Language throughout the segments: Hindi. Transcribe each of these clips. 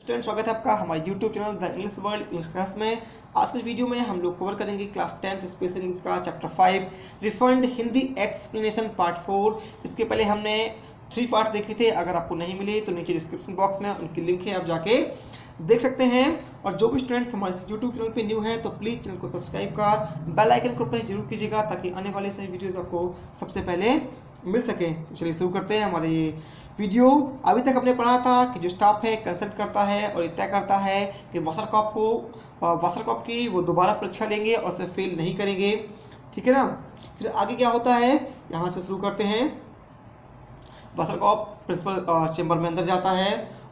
स्टूडेंट, स्वागत है आपका हमारे YouTube channel the English world English class में। आज के वीडियो में हम लोग कवर करेंगे क्लास 10th स्पेशल इंग्लिश का chapter 5 refund Hindi explanation part 4। इसके पहले हमने 3 पार्ट्स देखे थे। अगर आपको नहीं मिले तो नीचे डिस्क्रिप्शन बॉक्स में उनकी लिंक है, आप जाके देख सकते हैं। और जो भी स्टूडेंट्स हमारे YouTube चैनल पे न्यू है तो प्लीज़ चैनल को सब्सक्राइब कर बेल आइकन को प्रेस जरूर कीजिएगा ताकि आने वाले सभी वीडियोज़ आपको सबसे पहले मिल सके। तो चलिए शुरू करते हैं हमारे ये वीडियो। अभी तक हमने पढ़ा था कि जो स्टाफ है कंसल्ट करता है और तय करता है कि वासरकॉप की वो दोबारा परीक्षा लेंगे और उसे फेल नहीं करेंगे, ठीक है ना। फिर आगे क्या होता है, यहाँ से शुरू करते हैं। वासरकॉप प्रिंसिपल चेंबर में अंदर जाता है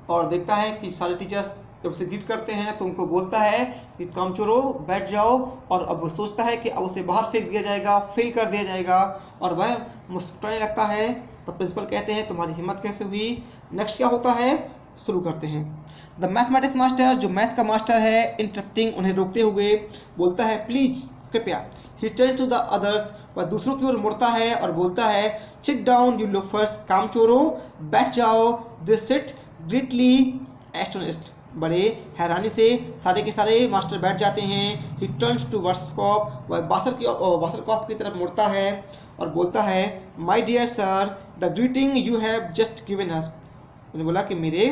और देखता है कि सारे टीचर्स जब उसे ग्रीट करते हैं तो उनको बोलता है कि कामचोरो बैठ जाओ। और अब वो सोचता है कि अब उसे बाहर फेंक दिया जाएगा, फेल कर दिया जाएगा और वह मुस्कुराने लगता है। तो प्रिंसिपल कहते हैं तुम्हारी हिम्मत कैसे हुई। नेक्स्ट क्या होता है, शुरू करते हैं। द मैथमेटिक्स मास्टर, जो मैथ का मास्टर है, इंटरप्टिंग उन्हें रोकते हुए बोलता है प्लीज कृपया। He turn to the others, वह दूसरों की ओर मुड़ता है और बोलता है सिट डाउन यू लोफर्स, कामचोरो बैठ जाओ। दिस सिट ग्रेटली एस्टोनिश्ड, बड़े हैरानी से सारे के सारे मास्टर बैठ जाते हैं। ही टर्न्स टू वासरकॉप, वह वासरकॉप की तरफ मुड़ता है और बोलता है my dear sir the greeting you have just given us. उन्होंने बोला कि मेरे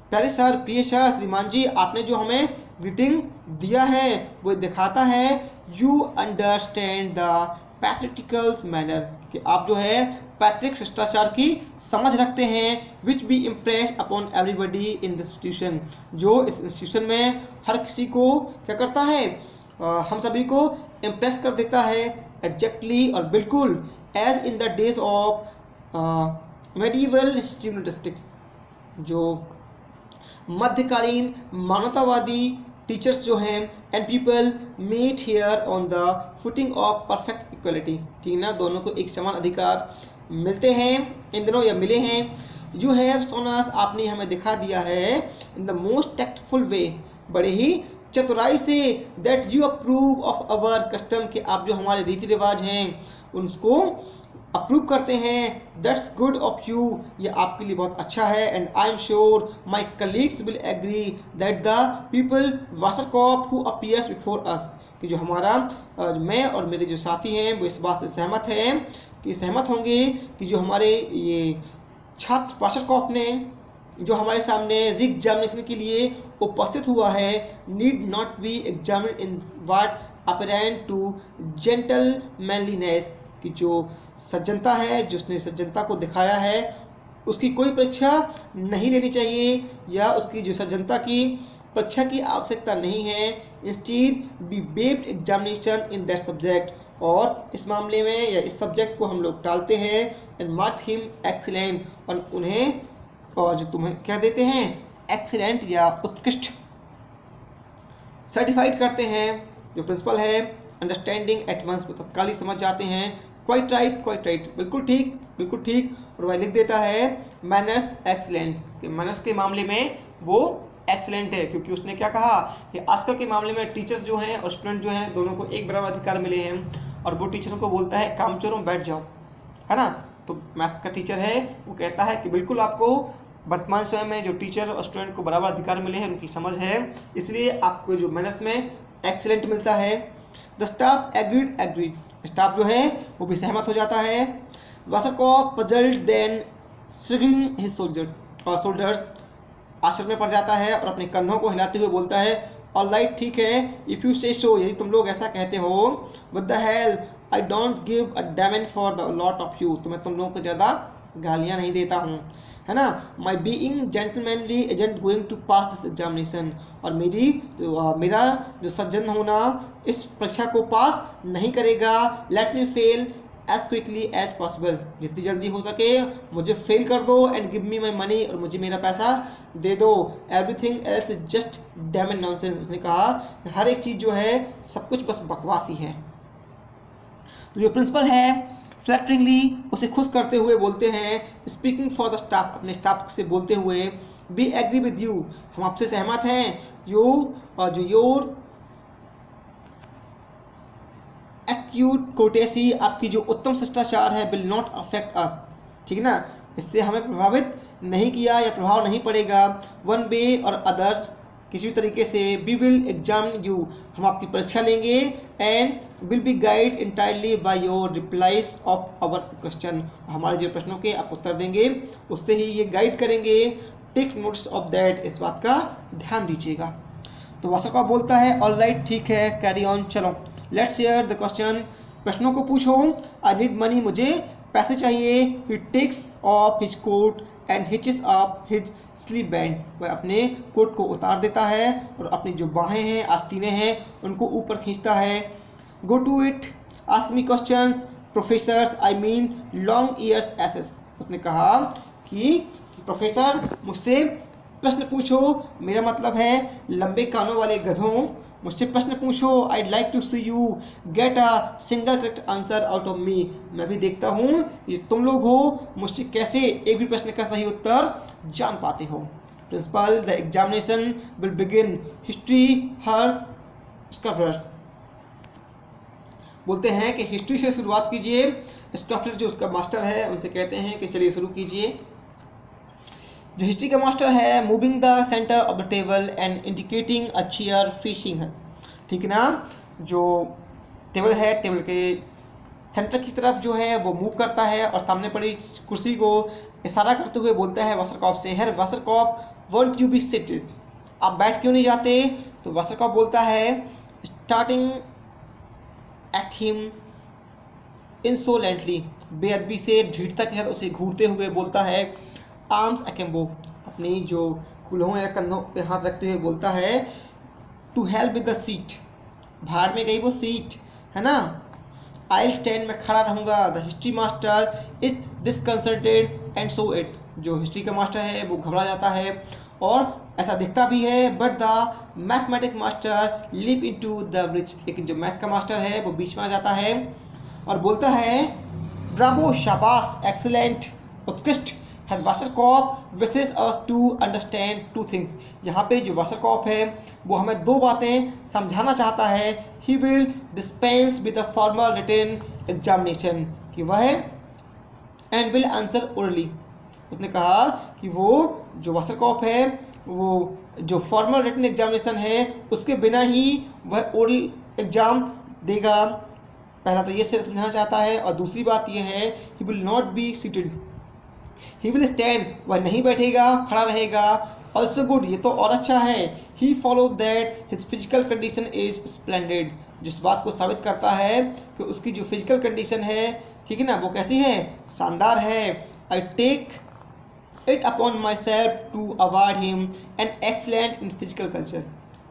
प्यारे सर, प्रिय सर, श्रीमान जी, आपने जो हमें ग्रीटिंग दिया है वो दिखाता है यू अंडरस्टैंड द पैथेटिकल मैनर, कि आप जो है पैतृक शिष्टाचार की समझ रखते हैं। Which be impress upon everybody in this institution, जो इस इंस्टीट्यूशन में हर किसी को क्या करता है, हम सभी को इम्प्रेस कर देता है। एग्जैक्टली और बिल्कुल as in the days of medieval हिस्ट्रीस्टिक, जो मध्यकालीन मानवतावादी टीचर्स जो हैं and people meet here on the footing of perfect equality, ठीक ना, दोनों को एक समान अधिकार मिलते हैं इन दिनों या मिले हैं। यू हैव शोन अस, आपने हमें दिखा दिया है इन द मोस्ट टैक्टफुल वे, बड़े ही चतुराई से, that you approve of our custom, कि आप जो हमारे रीति रिवाज हैं उनको अप्रूव करते हैं। दैट्स गुड ऑफ यू, ये आपके लिए बहुत अच्छा है। And I am sure my colleagues will agree that the people वासरकॉप हु अपीयर्स बिफोर अस, कि जो हमारा मैं और मेरे जो साथी हैं वो इस बात से सहमत होंगे कि जो हमारे ये छात्र वासरकॉप ने जो हमारे सामने रिग एग्जामिनेशन के लिए उपस्थित हुआ है, need not be examined in what apparent to gentlemanliness, कि जो सज्जनता है, जिसने सज्जनता को दिखाया है, उसकी कोई परीक्षा नहीं लेनी चाहिए या उसकी जो सज्जनता की परीक्षा की आवश्यकता नहीं है। Instead be based examination in that subject, और इस मामले में या इस सब्जेक्ट को हम लोग टालते हैं। एंड मार्क हिम एक्सीलेंट, और उन्हें और जो तुम्हें क्या देते हैं, एक्सीलेंट या उत्कृष्ट सर्टिफाइड करते हैं। जो प्रिंसिपल है अंडरस्टैंडिंग एट वंस, वो तत्काल ही समझ जाते हैं। क्वाइट राइट, बिल्कुल ठीक। और वह लिख देता है मैनर्स एक्सीलेंट, कि मैनर्स के मामले में वो एक्सीलेंट है, क्योंकि उसने क्या कहा कि आजकल के मामले में टीचर्स जो हैं और स्टूडेंट जो हैं दोनों को एक बराबर अधिकार मिले हैं। और वो टीचरों को बोलता है कामचोरों बैठ जाओ, है ना। तो मैथ का टीचर है वो कहता है कि बिल्कुल आपको वर्तमान समय में जो टीचर और स्टूडेंट को बराबर अधिकार मिले हैं उनकी समझ है, इसलिए आपको जो मैनर्स में एक्सीलेंट मिलता है। द स्टाफ एग्रीड, स्टाफ जो है वो भी सहमत हो जाता है। वासरकॉप पजल्ड देन श्रिगिंग हिज शोल्डर्स, आश्चर्य में पड़ जाता है और अपने कंधों को हिलाते हुए बोलता है ऑलराइट, ठीक है, इफ़ यू से सो, यदि तुम लोग ऐसा कहते हो। What the hell, I don't give a damn for the lot of you, तो मैं तुम लोगों को ज़्यादा गालियाँ नहीं देता हूँ, है ना। My being gentlemanly agent going to pass this examination, और मेरा जो सज्जन होना इस परीक्षा को पास नहीं करेगा। Let me fail as quickly as possible, जितनी जल्दी हो सके मुझे फेल कर दो। And give me my money, और मुझे मेरा पैसा दे दो। Everything else is just damn and nonsense, उसने कहा हर एक चीज़ जो है सब कुछ बस बकवास ही है। तो जो प्रिंसिपल है फ्लैटरिंगली उसे खुश करते हुए बोलते हैं, स्पीकिंग फॉर द स्टाफ, अपने स्टाफ से बोलते हुए, वी एग्री विद यू, हम आपसे सहमत हैं। योर एक्यूट कोर्टेसी, आपकी जो उत्तम शिष्टाचार है, विल नॉट अफेक्ट अस, ठीक है ना, इससे हमें प्रभावित नहीं किया या प्रभाव नहीं पड़ेगा, वन वे और अदर किसी भी तरीके से, वी विल एग्जामिन यू, हम आपकी परीक्षा लेंगे, and will be guide entirely by your replies of our question, हमारे जो प्रश्नों के आप उत्तर देंगे उससे ही ये गाइड करेंगे, टेक नोट्स ऑफ दैट, इस बात का ध्यान दीजिएगा। तो वासरकॉफ बोलता है ऑल राइट, ठीक है, कैरी ऑन, चलो लेट्स हियर द क्वेश्चन, प्रश्नों को पूछो। आई नीड मनी, मुझे पैसे चाहिए। He takes off his coat and hitches up his sleeve band, वह अपने कोट को उतार देता है और अपनी जो बाहें हैं, आस्तीनें हैं, उनको ऊपर खींचता है। Go to it, ask me questions professors, I mean long ears asses, उसने कहा कि प्रोफेसर मुझसे प्रश्न पूछो, मेरा मतलब है लंबे कानों वाले गधों, मुझसे प्रश्न पूछो। I like to see you get a single correct answer out of me, मैं भी देखता हूँ ये तुम लोग हो मुझसे कैसे एक भी प्रश्न का सही उत्तर जान पाते हो। Principal, the examination will begin, history her scholar, बोलते हैं कि हिस्ट्री से शुरुआत कीजिए। स्कॉलर जो उसका मास्टर है उनसे कहते हैं कि चलिए शुरू कीजिए। जो हिस्ट्री का मास्टर है, moving the centre of the table and indicating a chair facing है, ठीक है ना, जो टेबल है टेबल के सेंटर की तरफ जो है वो मूव करता है और सामने पड़ी कुर्सी को इशारा करते हुए बोलता है वासरकॉफ से, हेर वासरकॉफ वॉन्ट यू बी सिटेड, आप बैठ क्यों नहीं जाते। तो वासरकॉफ बोलता है स्टार्टिंग एट हिम इंसोलेंटली, बेअदबी से ढीठता के साथ उसे घूरते हुए बोलता है, आर्म्स अकेम्बो, अपनी जो कुल्हों या कंधों पे हाथ रखते हुए बोलता है, to help with the seat, बाहर में गई वो सीट है ना, आई स्टैंड, मैं खड़ा रहूँगा। The history master is disconcerted and so it, जो हिस्ट्री का मास्टर है वो घबरा जाता है और ऐसा दिखता भी है। But the mathematic master leap into the bridge, लेकिन जो मैथ का मास्टर है वो बीच में आ जाता है और बोलता है, ब्रावो, शाबाश, एक्सीलेंट, उत्कृष्ट। Wasserkopf wishes us to understand two things, यहाँ पे जो वासरकॉफ है वो हमें दो बातें समझाना चाहता है। He will dispense with the formal written examination, कि वह एंड विल आंसर ओरली, उसने कहा कि वो जो वासरकॉफ है वो जो फॉर्मल रिटन एग्जामिनेशन है उसके बिना ही वह ओरल एग्जाम देगा। पहला तो ये समझाना चाहता है और दूसरी बात यह है, he will not be seated, he will stand, वह नहीं बैठेगा, खड़ा रहेगा। ऑल्सो गुड, ये तो और अच्छा है। He follow that his physical condition is splendid, जिस बात को साबित करता है कि उसकी जो फिजिकल कंडीशन है, ठीक है ना, वो कैसी है, शानदार है। I take it upon myself to award him an excellent in physical culture,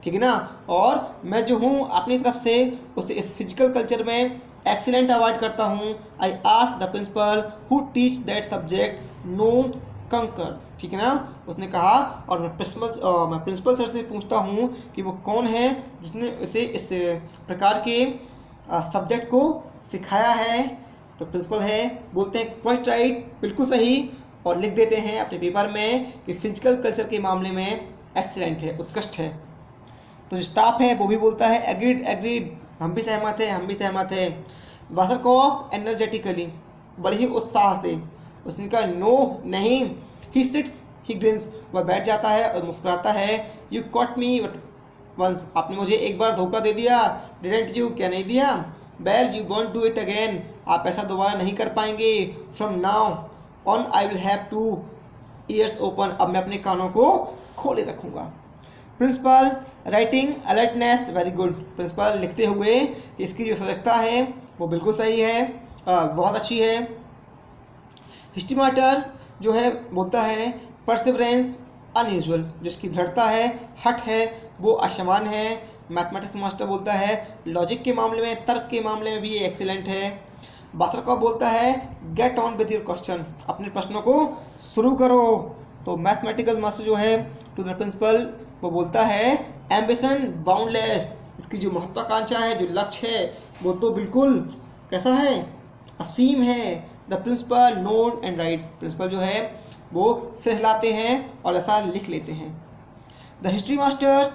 ठीक है ना, और मैं जो हूँ अपनी तरफ से उसे इस फिजिकल कल्चर में एक्सीलेंट अवार्ड करता हूँ। I ask the principal who teach that subject no conker, ठीक है ना, उसने कहा और मैं प्रिंसिपल सर से पूछता हूँ कि वो कौन है जिसने उसे इस प्रकार के सब्जेक्ट को सिखाया है। तो प्रिंसिपल है, बोलते हैं क्वाइट राइट, बिल्कुल सही, और लिख देते हैं अपने पेपर में कि फिजिकल कल्चर के मामले में एक्सीलेंट है, उत्कृष्ट है। तो जो स्टाफ है वो भी बोलता है एग्रीड एग्रीड, हम भी सहमत हैं, हम भी सहमत हैं। वासरकॉफ एनर्जेटिकली, बड़े ही उत्साह से, उसने कहा नो, नहीं। ही सिट्स, ही ग्रिन्स, वह बैठ जाता है और मुस्कुराता है। यू कॉट मी वंस, आपने मुझे एक बार धोखा दे दिया। डिडंट यू, क्या नहीं दिया। Well you won't do it again, आप ऐसा दोबारा नहीं कर पाएंगे। From now on I will have two ears open, अब मैं अपने कानों को खोले रखूँगा। Principal writing alertness very good, principal लिखते हुए इसकी जो सजगता है वो बिल्कुल सही है, बहुत अच्छी है। हिस्ट्री मास्टर जो है बोलता है परसिवरेंस अनयूजुअल, जिसकी दृढ़ता है, हट है, वो असामान्य है। मैथमेटिक्स मास्टर बोलता है लॉजिक के मामले में, तर्क के मामले में भी ये एक्सीलेंट है। वासरकॉफ बोलता है get on with your question, अपने प्रश्नों को शुरू करो। तो मैथमेटिकल मास्टर जो है टू द प्रिंसिपल वो बोलता है एम्बिशन बाउंडलेस, इसकी जो महत्वाकांक्षा है, जो लक्ष्य है, वो तो बिल्कुल कैसा है, असीम है। The principal note and write, principal जो है वो सिर हिलाते हैं और ऐसा लिख लेते हैं। The history master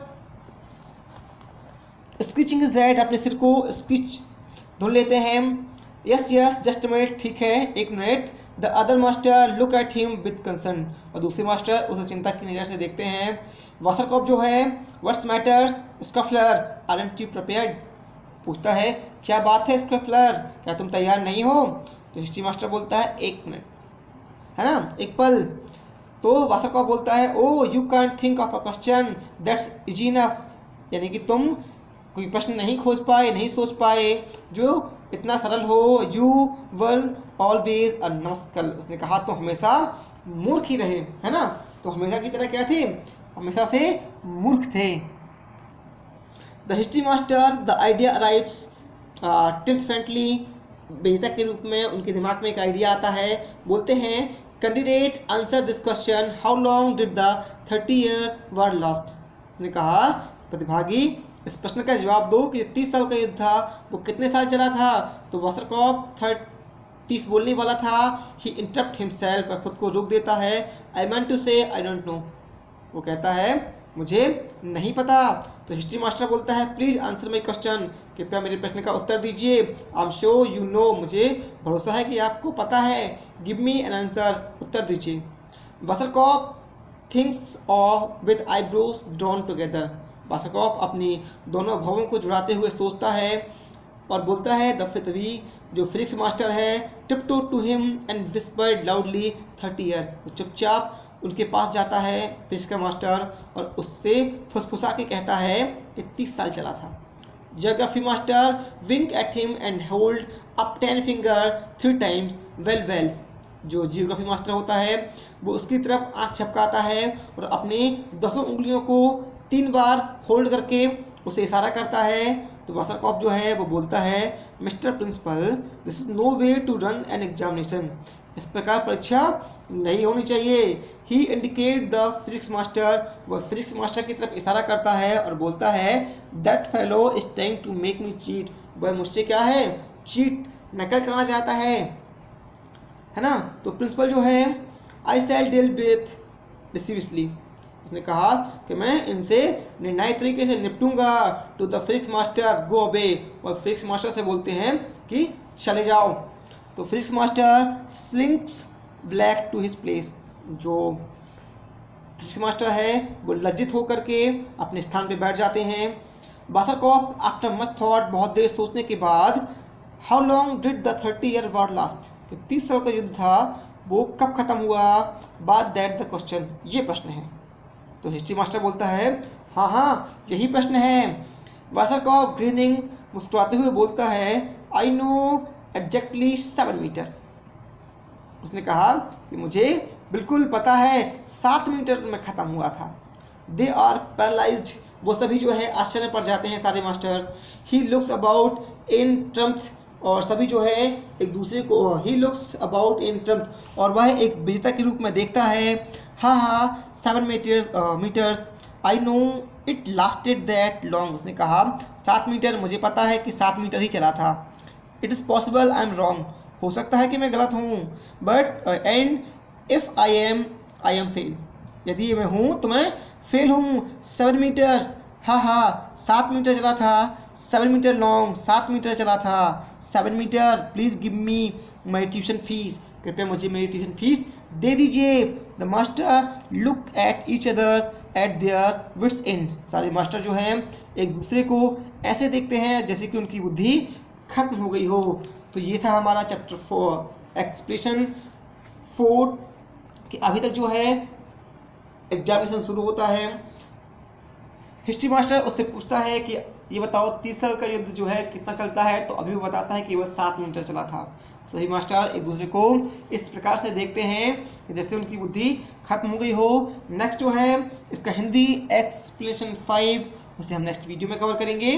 speeching is that, अपने सिर को स्पीच धुन लेते हैं। यस यस जस्ट मिनट, ठीक है, एक minute. The other master look at him with concern, और दूसरे मास्टर उसे चिंता की नज़र से देखते हैं। वासरकॉप जो है what's matters Schaffler aren't you prepared, पूछता है क्या बात है स्कफलर, क्या तुम तैयार नहीं हो? तो हिस्ट्री मास्टर बोलता है एक मिनट, है ना, एक पल। तो वासरकॉप बोलता है oh you can't think of a question that's easy enough, यानी कि तुम कोई प्रश्न नहीं खोज पाए, नहीं सोच पाए जो इतना सरल हो। यू वर ऑलवेज अ नॉस्कल, उसने कहा तो हमेशा मूर्ख ही रहे, है ना, तो हमेशा की तरह क्या थे, हमेशा से मूर्ख थे। The history master the idea arrives triumphantly, बेहतर के रूप में उनके दिमाग में एक आइडिया आता है। बोलते हैं candidate answer this question, how long did the 30 year war last, उसने कहा प्रतिभागी इस प्रश्न का जवाब दो कि 30 साल का युद्ध था वो कितने साल चला था? तो वासरकॉप 30 बोलने वाला था, ही इंटरप्ट हिमसेल्फ, खुद को रोक देता है। आई मीन टू से आई डोंट नो, वो कहता है मुझे नहीं पता। तो हिस्ट्री मास्टर बोलता है प्लीज़ आंसर माई क्वेश्चन, कृपया मेरे प्रश्न का उत्तर दीजिए। I am sure you know, मुझे भरोसा है कि आपको पता है। गिव मी एन आंसर, उत्तर दीजिए। Wasserkopf thinks of with eyebrows drawn together, Wasserkopf अपनी दोनों भवों को जुड़ाते हुए सोचता है और बोलता है द फितवी, जो फिजिक्स मास्टर है, tiptoe to him and whispered loudly 30 year, वो चुपचाप उनके पास जाता है फिजिक्स का मास्टर और उससे फुसफुसा के कहता है कि 30 साल चला था। Geography master wink at him and hold up 10 finger 3 times, well well, जो जियोग्राफी मास्टर होता है वो उसकी तरफ आँख झपकाता है और अपनी 10 उंगलियों को 3 बार होल्ड करके उसे इशारा करता है। तो वासरकॉप जो है वो बोलता है mister principal this is no way to run an examination, इस प्रकार परीक्षा नहीं होनी चाहिए। He indicate the physics master, वह फिजिक्स मास्टर की तरफ इशारा करता है और बोलता है that fellow is trying to make me cheat, वह मुझसे क्या है, चीट, नकल करना चाहता है ना। तो प्रिंसिपल जो है आई शैल डील विथ डिसीवियसली, उसने कहा कि मैं इनसे निर्णायक तरीके से निपटूंगा। To the physics master go away, और फिजिक्स मास्टर से बोलते हैं कि चले जाओ। तो physics master slinks black to his place, जो फिजिक्स मास्टर है वो लज्जित होकर के अपने स्थान पे बैठ जाते हैं। वासरकॉप आफ्टर मच थॉट, बहुत देर सोचने के बाद, how long did the 30 year war last, 30 साल का युद्ध था वो कब खत्म हुआ? बाद दैट द क्वेश्चन, ये प्रश्न है। तो हिस्ट्री मास्टर बोलता है हाँ हाँ यही प्रश्न है। वासरकॉप ग्रीनिंग, मुस्कुराते हुए बोलता है आई नो एग्जैक्टली 7 मीटर, उसने कहा कि मुझे बिल्कुल पता है 7 मीटर में ख़त्म हुआ था। दे आर पैरालाइज्ड, वो सभी जो है आश्चर्य पड़ जाते हैं सारे masters. He looks about in Trump's, और सभी जो है एक दूसरे को, he looks about in Trump's, और वह एक विजेता के रूप में देखता है। हाँ 7 metres, I know it lasted that long, उसने कहा 7 मीटर, मुझे पता है कि 7 मीटर ही चला था। It is possible I am wrong, हो सकता है कि मैं गलत हूँ। But and if I am fail, यदि मैं हूँ तो मैं फेल हूँ। 7 मीटर, हाँ 7 मीटर चला था। 7 मीटर लॉन्ग, 7 मीटर चला था। 7 metre, please give me my tuition fees, कृपया मुझे मेरी ट्यूशन फीस दे दीजिए। The master look at each others at their wits end, सारे मास्टर जो हैं एक दूसरे को ऐसे देखते हैं जैसे कि उनकी बुद्धि खत्म हो गई हो। तो ये था हमारा चैप्टर 4 एक्सप्रेशन 4 कि अभी तक जो है एग्जामिनेशन शुरू होता है। हिस्ट्री मास्टर उससे पूछता है कि ये बताओ 30 साल का युद्ध जो है कितना चलता है, तो अभी वो बताता है कि वह 7 मीटर चला था। सभी मास्टर एक दूसरे को इस प्रकार से देखते हैं कि जैसे उनकी बुद्धि खत्म हो गई हो। नेक्स्ट जो है इसका हिंदी एक्सप्लेनेशन 5, उसे हम नेक्स्ट वीडियो में कवर करेंगे।